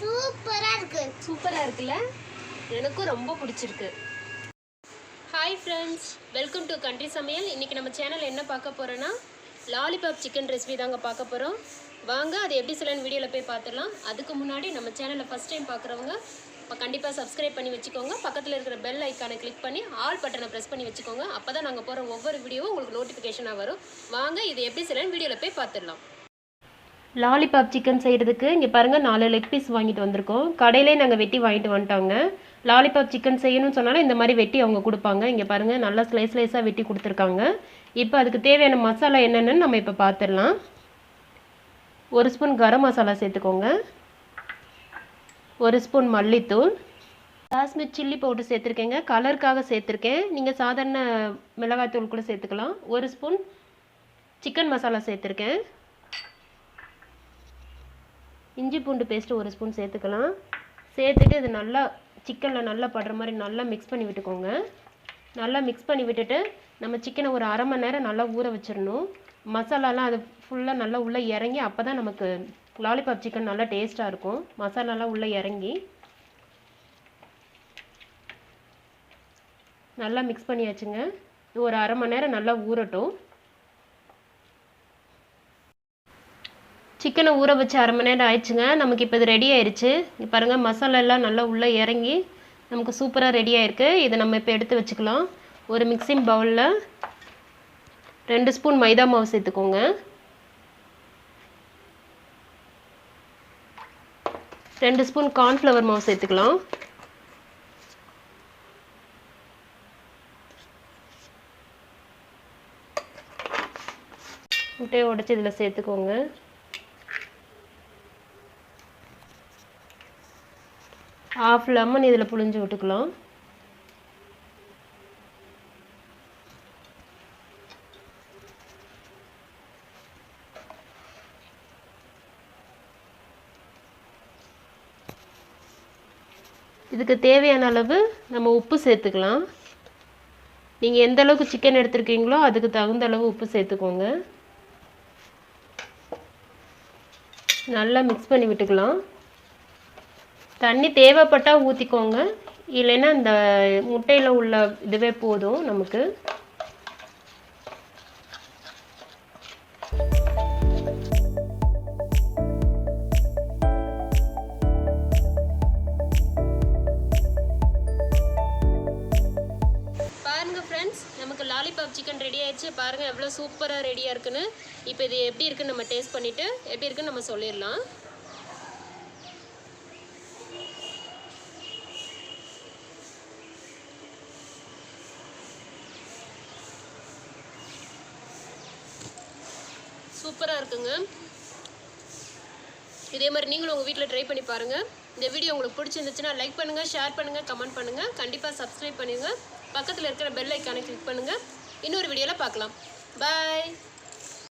சூப்பரா இருக்குல்ல? எனக்கும் ரொம்ப பிடிச்சிருக்கு. Hi friends, welcome to country சமையல். இன்றைக்கி நம்ம சேனல் என்ன பார்க்க போகிறோன்னா லாலிபாப் சிக்கன் ரெசிபி தாங்க பார்க்க போகிறோம். வாங்க அது எப்படி சொல்லணும்னு வீடியோவில் போய் பார்த்துடலாம். அதுக்கு முன்னாடி நம்ம சேனலை ஃபஸ்ட் டைம் பார்க்குறவங்க இப்போ கண்டிப்பாக சப்ஸ்கிரைப் பண்ணி வச்சுக்கோங்க. பக்கத்தில் இருக்கிற பெல் ஐக்கானை கிளிக் பண்ணி ஆல் பட்டனை ப்ரெஸ் பண்ணி வச்சுக்கோங்க. அப்போ தான் நாங்கள் போகிற ஒவ்வொரு வீடியோவும் உங்களுக்கு நோட்டிஃபிகேஷனாக வரும். வாங்க இது எப்படி சொல்லணும்னு வீடியோவில் போய் பார்த்துடலாம். லாலிபாப் சிக்கன் செய்கிறதுக்கு இங்கே பாருங்கள் 4 லெக் பீஸ் வாங்கிட்டு வந்திருக்கோம். கடையிலே நாங்கள் வெட்டி வாங்கிட்டு வந்துட்டோங்க. லாலிபாப் சிக்கன் செய்யணும்னு சொன்னாலும் இந்த மாதிரி வெட்டி அவங்க கொடுப்பாங்க. இங்கே பாருங்கள் நல்லா ஸ்லைஸாக வெட்டி கொடுத்துருக்காங்க. இப்போ அதுக்கு தேவையான மசாலா என்னென்னு நம்ம இப்போ பார்த்துடலாம். 1 ஸ்பூன் கரம் மசாலா சேர்த்துக்கோங்க. 1 ஸ்பூன் மல்லித்தூள், காஷ்மீர் சில்லி பவுடர் சேர்த்துருக்கேங்க, கலருக்காக சேர்த்துருக்கேன். நீங்கள் சாதாரண மிளகாய்த்தூள் கூட சேர்த்துக்கலாம். 1 ஸ்பூன் சிக்கன் மசாலா சேர்த்துருக்கேன். இஞ்சி பூண்டு பேஸ்ட்டு 1 ஸ்பூன் சேர்த்துக்கலாம். சேர்த்துட்டு இது நல்லா சிக்கனில் நல்லா படுற மாதிரி நல்லா மிக்ஸ் பண்ணி விட்டுக்கோங்க. நல்லா மிக்ஸ் பண்ணி விட்டுட்டு நம்ம சிக்கனை ஒரு அரை மணி நேரம் நல்லா ஊற வச்சிடணும். மசாலாலாம் அது ஃபுல்லாக நல்லா உள்ளே இறங்கி அப்போ தான் நமக்கு லாலிபாப் சிக்கன் நல்லா டேஸ்ட்டாக இருக்கும். மசாலாலாம் உள்ளே இறங்கி நல்லா மிக்ஸ் பண்ணியாச்சுங்க. ஒரு அரை மணி நேரம் நல்லா ஊறட்டும். சிக்கனை ஊற வச்சு அரை மணி நேரம் ஆயிடுச்சுங்க. நமக்கு இப்போ இது ரெடி ஆயிடுச்சு. பாருங்கள் மசாலா எல்லாம் நல்லா உள்ளே இறங்கி நமக்கு சூப்பராக ரெடி ஆயிருக்கு. இதை நம்ம இப்போ எடுத்து வச்சுக்கலாம். ஒரு மிக்சிங் பவுலில் 2 ஸ்பூன் மைதா மாவு சேர்த்துக்கோங்க. 2 ஸ்பூன் கார்ன்ஃப்ளவர் மாவு சேர்த்துக்கலாம். முட்டையை உடைச்சி இதில் சேர்த்துக்கோங்க. ½ லெமன் இதில் புழிஞ்சு விட்டுக்கலாம். இதுக்கு தேவையான அளவு நம்ம உப்பு சேர்த்துக்கலாம். நீங்கள் எந்த அளவுக்கு சிக்கன் எடுத்துருக்கீங்களோ அதுக்கு தகுந்த அளவு உப்பு சேர்த்துக்கோங்க. நல்லா மிக்ஸ் பண்ணி விட்டுக்கலாம். தண்ணி தேவைப்பட்டால் ஊற்றிக்கோங்க, இல்லைன்னா இந்த முட்டையில் உள்ள இதுவே போதும் நமக்கு. பாருங்கள் ஃப்ரெண்ட்ஸ், நமக்கு லாலிபாப் சிக்கன் ரெடி ஆயிடுச்சு. பாருங்கள் எவ்வளோ சூப்பராக ரெடியாக இருக்குன்னு. இப்போ இது எப்படி இருக்குன்னு நம்ம டேஸ்ட் பண்ணிவிட்டு எப்படி இருக்குன்னு நம்ம சொல்லிடலாம். சூப்பராக இருக்குங்க. இதே மாதிரி நீங்களும் உங்கள் வீட்டில் ட்ரை பண்ணி பாருங்கள். இந்த வீடியோ உங்களுக்கு பிடிச்சிருந்துச்சுன்னா லைக் பண்ணுங்கள், ஷேர் பண்ணுங்கள், கமெண்ட் பண்ணுங்கள். கண்டிப்பாக சப்ஸ்கிரைப் பண்ணுங்கள். பக்கத்தில் இருக்கிற பெல் ஐக்கானை கிளிக் பண்ணுங்கள். இன்னொரு வீடியோவில் பார்க்கலாம். பாய்.